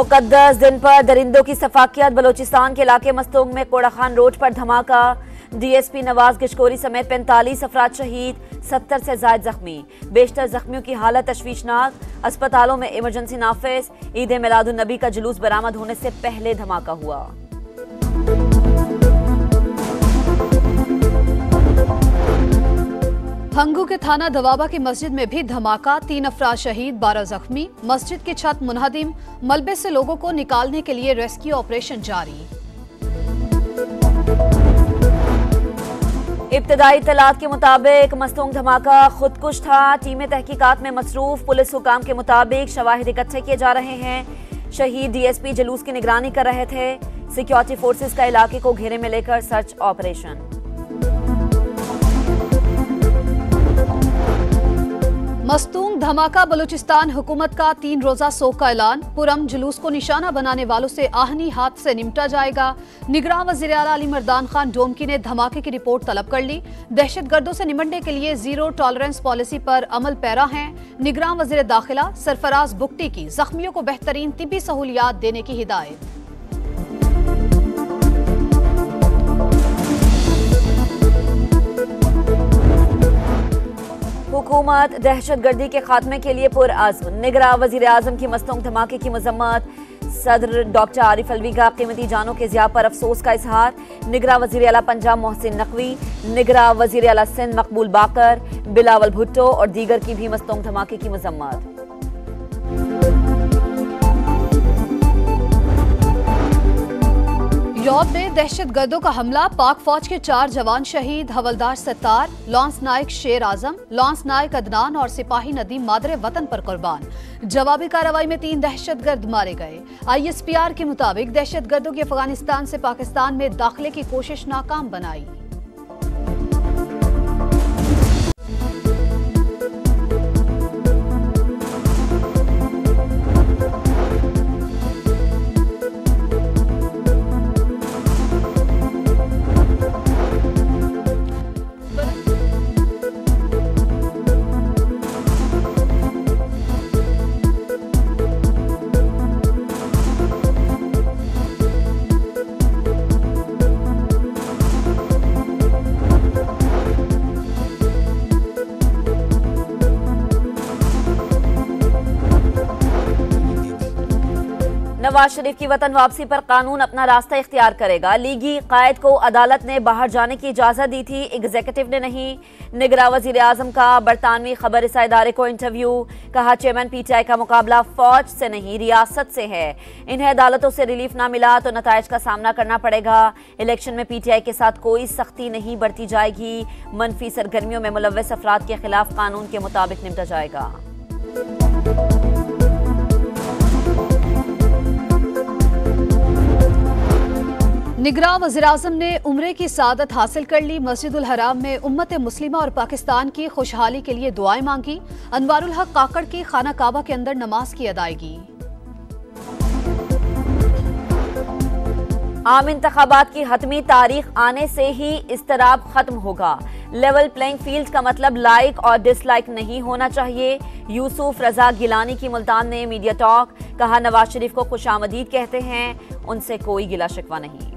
मुकद्दस दिन पर दरिंदों की सफाकियत। बलोचिस्तान के इलाके मस्तूंग में कोड़ा खान रोड पर धमाका। डीएसपी नवाज गिशकोरी समेत 45 अफराद शहीद, 70 से ज्यादा जख्मी। बेशतर जख्मियों की हालत तशवीशनाक। अस्पतालों में इमरजेंसी नाफिज। ईद मिलादुन नबी का जुलूस बरामद होने से पहले धमाका हुआ। हंगू के थाना दवाबा की मस्जिद में भी धमाका। 3 अफराद शहीद, 12 जख्मी। मस्जिद की छत मुनहदिम। मलबे से लोगों को निकालने के लिए रेस्क्यू ऑपरेशन जारी। इब्तदाई इत्तलात के मुताबिक मस्तूंग धमाका खुदकुश था। टीमें तहकीकात में मसरूफ। पुलिस हुकाम के मुताबिक शवाहिद इकट्ठे किए जा रहे हैं। शहीद डीएसपी जुलूस की निगरानी कर रहे थे। सिक्योरिटी फोर्सेस का इलाके को घेरे में लेकर सर्च ऑपरेशन। मस्तूंग धमाका। बलूचिस्तान हुकूमत का 3 रोजा सोग का ऐलान। पुरम जुलूस को निशाना बनाने वालों से आहनी हाथ से निपटा जाएगा। निगरान वज़ीर आला अली मर्दान खान डोमकी ने धमाके की रिपोर्ट तलब कर ली। दहशतगर्दों से निपटने के लिए जीरो टॉलरेंस पॉलिसी पर अमल पैरा हैं। निगरान वज़ीर दाखिला सरफराज बुगटी की जख्मियों को बेहतरीन तिब्बी सहूलियात देने की हिदायत। हुकूमत दहशतगर्दी के खात्मे के लिए पुरअज़्म। निगरान वज़ीर आज़म की मस्तूंग धमाके की मजम्मत। सदर डॉक्टर आरिफ अलवी का कीमती जानों के ज़िया पर अफसोस का इजहार। निगरान वज़ीर आला पंजाब मोहसिन नकवी, निगरान वज़ीर आला सिंध मकबूल बाकर, बिलावल भुट्टो और दीगर की भी मस्तूंग धमाके की मजम्मत। यूरोप में दहशतगर्दों का हमला। पाक फौज के 4 जवान शहीद। हवलदार सत्तार, लॉन्स नायक शेर आजम, लॉन्स नायक अदनान और सिपाही नदीम मादरे वतन पर कुर्बान। जवाबी कार्रवाई में 3 दहशतगर्द मारे गए। ISPR के मुताबिक दहशतगर्दों की अफगानिस्तान से पाकिस्तान में दाखिले की कोशिश नाकाम बनाई। नवाज शरीफ की वतन वापसी पर कानून अपना रास्ता इख्तियार करेगा। लीगी कायद को अदालत ने बाहर जाने की इजाजत दी थी, एग्जीक्यूटिव ने नहीं। निगरान वज़ीर आज़म का बरतानवी खबर रसा इदारे को इंटरव्यू। कहा चेयरमैन PTI का मुकाबला फौज से नहीं रियासत से है। इन्हें अदालतों से रिलीफ ना मिला तो नताइज का सामना करना पड़ेगा। इलेक्शन में PTI के साथ कोई सख्ती नहीं बरती जाएगी। मनफी सरगर्मियों में मुलव्वस अफराद के खिलाफ कानून के मुताबिक निपटा जाएगा। निगरान वज़ीर-ए-आज़म ने उम्रे की सादत हासिल कर ली। मस्जिदुल हराम में उम्मत मुस्लिमा और पाकिस्तान की खुशहाली के लिए दुआएं मांगी। अनवारुल हक काकड़ की खाना काबा के अंदर नमाज की अदायगी। आम इंतखाबात की हतमी तारीख आने से ही इस्तराब खत्म होगा। लेवल प्लेइंग फील्ड का मतलब लाइक और डिसलाइक नहीं होना चाहिए। यूसुफ रजा गिलानी की मुल्तान ने मीडिया टॉक। कहा नवाज शरीफ को खुशामदीद कहते हैं, उनसे कोई गिला शिकवा नहीं।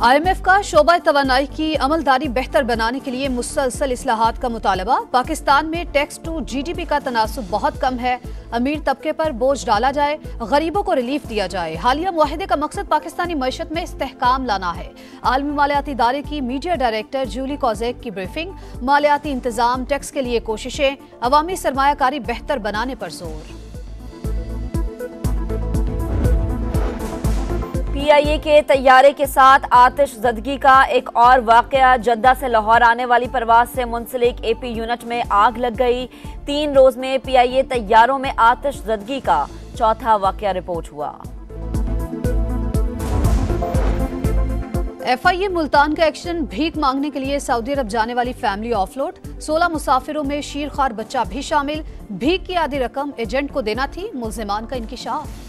IMF का शोबा तवानाई की अमलदारी बेहतर बनाने के लिए मुसलसल इस्लाहात का मुतालबा। पाकिस्तान में टैक्स टू GDP का तनासुब बहुत कम है। अमीर तबके पर बोझ डाला जाए, गरीबों को रिलीफ दिया जाए। हालिया मुआहदे का मकसद पाकिस्तानी मईशत में इस्तेहकाम लाना है। आलमी मालियाती इदारे की मीडिया डायरेक्टर जूली कॉजेक की ब्रीफिंग। मालियाती इंतजाम, टैक्स के लिए कोशिशें, अवामी सरमायाकारी बेहतर बनाने पर जोर। PIA के तैयारे के साथ आतिशज़दगी का एक और वाकया। जद्दा से लाहौर आने वाली परवाज से मुंसलिक AP यूनिट में आग लग गई। 3 रोज में PIA तैयारों में आतिशज़दगी का चौथा वाकया रिपोर्ट हुआ। FIA मुल्तान का एक्शन। भीख मांगने के लिए सऊदी अरब जाने वाली फैमिली ऑफलोड। 16 मुसाफिरों में शीरखार बच्चा भी शामिल। भीख की आधी रकम एजेंट को देना थी, मुल्जिमान का इंकिशाफ।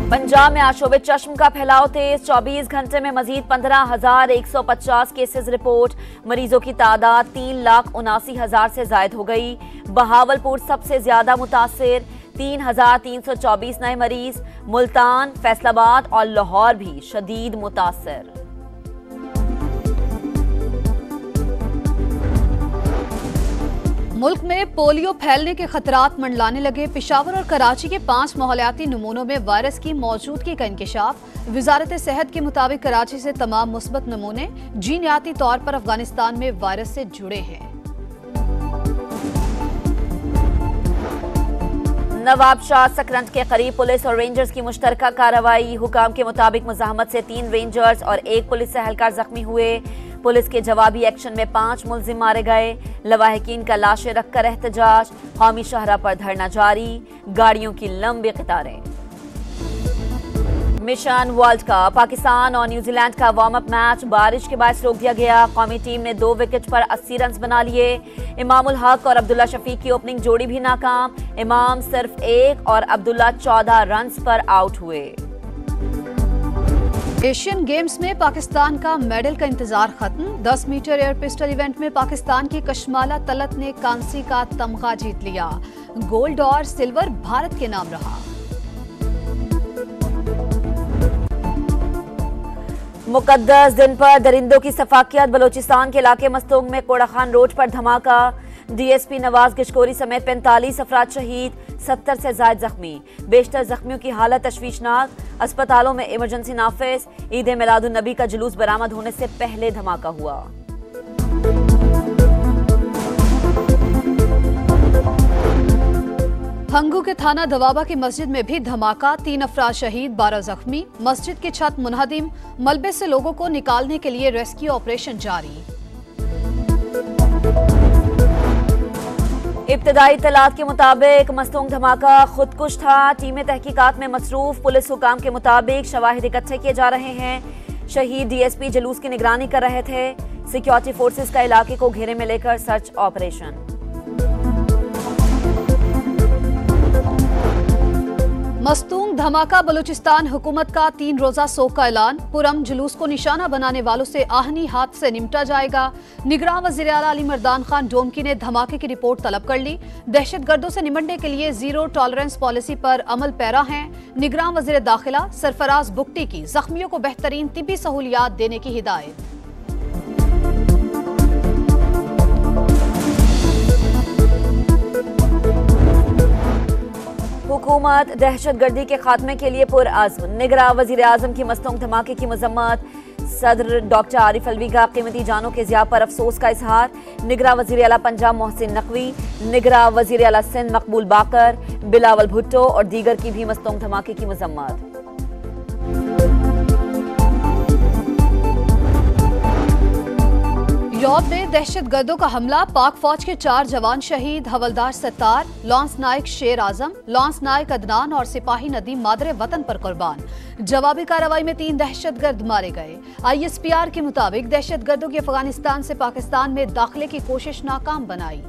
पंजाब में आशोबे चश्म का फैलाव तेज, 24 घंटे में मजीद 15,150 केसेस रिपोर्ट। मरीजों की तादाद 3,79,000 से जायद हो गई। बहावलपुर सबसे ज्यादा मुतासिर, 3,324 नए मरीज। मुल्तान, फैसलाबाद और लाहौर भी शदीद मुतासिर। मुल्क में पोलियो फैलने के खतरात मंडलाने लगे। पेशावर और कराची के 5 माहौलियाती नमूनों में वायरस की मौजूदगी का इंकशाफ। वजारत सेहत के मुताबिक कराची से तमाम मुस्बत नमूने जीनियाती तौर पर अफगानिस्तान में वायरस से जुड़े हैं। नवाब शाह सकरंज के करीब पुलिस और रेंजर्स की मुश्तरका कार्रवाई। हुकाम के मुताबिक मुजाहमत से 3 रेंजर्स और 1 पुलिस एहलकार जख्मी हुए। पुलिस के जवाबी एक्शन में 5 मुलजिम मारे गए। लवाहिकीन का लाशें रखकर एहतजाज। कौमी शाहरा पर धरना जारी, गाड़ियों की लंबी कतारें। मिशन वर्ल्ड कप, पाकिस्तान और न्यूजीलैंड का वार्म अप मैच बारिश के बायस रोक दिया गया। कौमी टीम ने 2 विकेट पर 80 रन बना लिए। इमामुल हक और अब्दुल्ला शफीक की ओपनिंग जोड़ी भी नाकाम। इमाम सिर्फ 1 और अब्दुल्ला 14 रन पर आउट हुए। एशियन गेम्स में पाकिस्तान का मेडल का इंतजार खत्म। 10 मीटर एयर पिस्टल इवेंट में पाकिस्तान की कशमाला तलत ने कांसी का तमगा जीत लिया। गोल्ड और सिल्वर भारत के नाम रहा। मुकद्दस दिन पर दरिंदों की सफाकियत। बलोचिस्तान के इलाके मस्तूंग में कोड़ा खान रोड पर धमाका। डीएसपी नवाज गिशकोरी समेत 45 अफराद शहीद, 70 से ज्यादा जख्मी। बेशतर जख्मियों की हालत तशवीशनाक। अस्पतालों में इमरजेंसी नाफिज। ईद मिलादुन नबी का जुलूस बरामद होने से पहले धमाका हुआ। हंगू के थाना दवाबा की मस्जिद में भी धमाका। 3 अफराद शहीद, 12 जख्मी। मस्जिद की छत मुनहदिम। मलबे से लोगों को निकालने के लिए रेस्क्यू ऑपरेशन जारी। इब्तदाई इत्तलात के मुताबिक मस्तूंग धमाका खुदकुश था। टीमें तहकीकात में मसरूफ। पुलिस हुकाम के मुताबिक शवाहिद इकट्ठे किए जा रहे हैं। शहीद डीएसपी जुलूस की निगरानी कर रहे थे। सिक्योरिटी फोर्सेस का इलाके को घेरे में लेकर सर्च ऑपरेशन। मस्तूंग धमाका, बलूचिस्तान हुकूमत का 3 रोजा सोग का ऐलान। पुरम जुलूस को निशाना बनाने वालों से आहनी हाथ से निपटा जाएगा। निगरान वज़ीर आला अली मर्दान खान डोमकी ने धमाके की रिपोर्ट तलब कर ली। दहशतगर्दों से निपटने के लिए जीरो टॉलरेंस पॉलिसी पर अमल पैरा हैं। निगरान वज़ीर दाखिला सरफराज बुगटी की जख्मियों को बेहतरीन तिब्बी सहूलियात देने की हिदायत। हुकूमत दहशतगर्दी के खात्मे के लिए पुरअज़्म। निगरान वज़ीर आज़म की मस्तूंग धमाके की मजम्मत। सदर डॉक्टर आरिफ अलवी का कीमती जानों के ज़िया पर अफसोस का इजहार। निगरान वज़ीर आला पंजाब मोहसिन नकवी, निगरान वज़ीर आला सिंध मकबूल बाकर, बिलावल भुट्टो और दीगर की भी मस्तूंग धमाके की मजम्मत। यूरोप में दहशतगर्दों का हमला, पाक फौज के 4 जवान शहीद। हवलदार सत्तार, लॉन्स नाइक शेर आजम, लॉन्स नाइक अदनान और सिपाही नदीम मादरे वतन पर कुर्बान। जवाबी कार्रवाई में 3 दहशतगर्द मारे गए। ISPR के मुताबिक दहशतगर्दों की अफगानिस्तान से पाकिस्तान में दाखिले की कोशिश नाकाम बनाई।